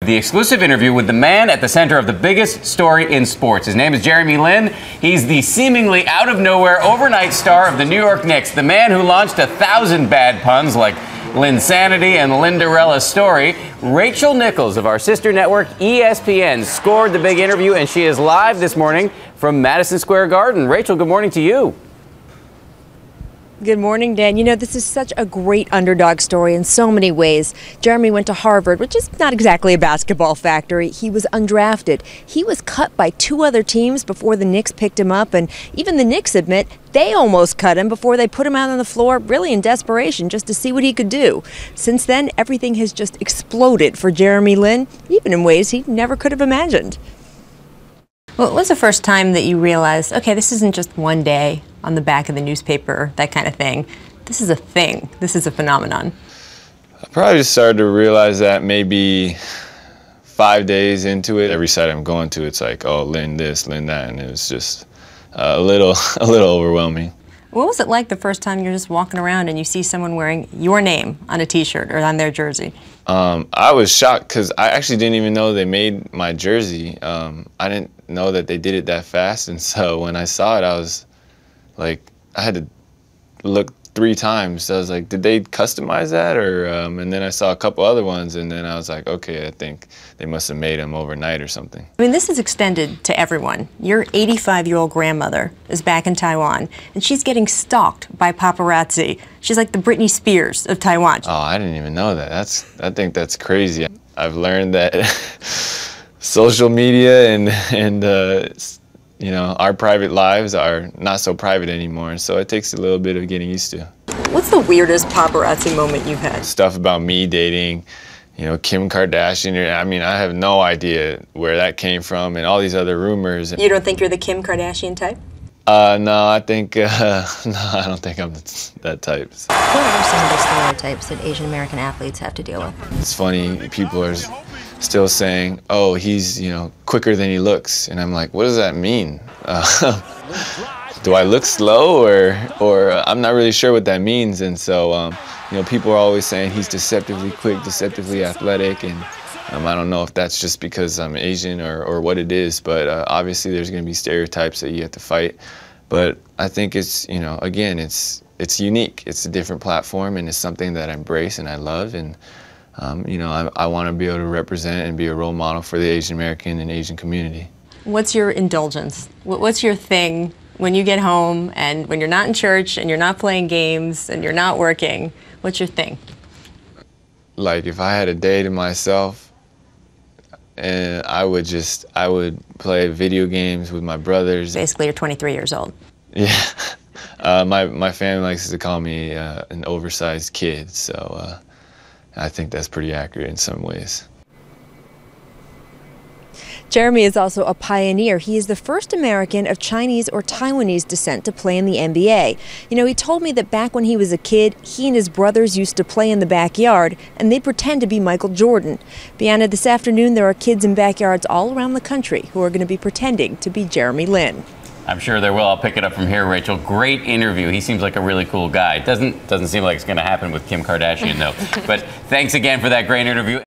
The exclusive interview with the man at the center of the biggest story in sports. His name is Jeremy Lin. He's the seemingly out-of-nowhere overnight star of the New York Knicks, the man who launched 1,000 bad puns like lin-sanity and Lindarella's story. Rachel Nichols of our sister network, ESPN, scored the big interview, and she is live this morning from Madison Square Garden. Rachel, good morning to you. Good morning, Dan. You know, this is such a great underdog story in so many ways. Jeremy went to Harvard, which is not exactly a basketball factory. He was undrafted. He was cut by 2 other teams before the Knicks picked him up, and even the Knicks admit they almost cut him before they put him out on the floor, really in desperation, just to see what he could do. Since then, everything has just exploded for Jeremy Lin, even in ways he never could have imagined. Well, what was the first time that you realized, okay, this isn't just one day on the back of the newspaper, that kind of thing. This is a thing. This is a phenomenon. I probably just started to realize that maybe 5 days into it. Every site I'm going to, it's like, oh, Lin this, Lin that, and it was just a little overwhelming. What was it like the first time you're just walking around and you see someone wearing your name on a T-shirt or on their jersey? I was shocked because I actually didn't even know they made my jersey. I didn't know that they did it that fast, and so when I saw it, I was like, I had to look 3 times. I was like, did they customize that? Or and then I saw a couple other ones, and then I was like, okay, I think they must have made them overnight or something. I mean, this is extended to everyone. Your 85-year-old grandmother is back in Taiwan, and she's getting stalked by paparazzi. She's like the Britney Spears of Taiwan. Oh, I didn't even know that. I think that's crazy. I've learned that social media and you know, our private lives are not so private anymore, so it takes a little bit of getting used to. What's the weirdest paparazzi moment you've had? Stuff about me dating, you know, Kim Kardashian. I mean, I have no idea where that came from, and all these other rumors. You don't think you're the Kim Kardashian type? No, I think, no, I don't think I'm that type. What are some of the stereotypes that Asian American athletes have to deal with? It's funny, people are still saying, oh, he's, you know, quicker than he looks. And I'm like, what does that mean? Do I look slow or I'm not really sure what that means. And so, you know, people are always saying he's deceptively quick, deceptively athletic. And I don't know if that's just because I'm Asian or what it is, but obviously there's going to be stereotypes that you have to fight. But I think it's, you know, again, it's unique. It's a different platform, and it's something that I embrace and I love. And you know, I want to be able to represent and be a role model for the Asian American and Asian community. What's your indulgence? What's your thing when you get home and when you're not in church and you're not playing games and you're not working? What's your thing? Like, if I had a day to myself, and I would play video games with my brothers. Basically, you're 23 years old. Yeah. My family likes to call me an oversized kid, so I think that's pretty accurate in some ways. Jeremy is also a pioneer. He is the first American of Chinese or Taiwanese descent to play in the NBA. You know, he told me that back when he was a kid, he and his brothers used to play in the backyard, and they'd pretend to be Michael Jordan. Beyond this afternoon, there are kids in backyards all around the country who are going to be pretending to be Jeremy Lin. I'm sure there will. I'll pick it up from here, Rachel. Great interview. He seems like a really cool guy. Doesn't seem like it's going to happen with Kim Kardashian, though. But thanks again for that great interview.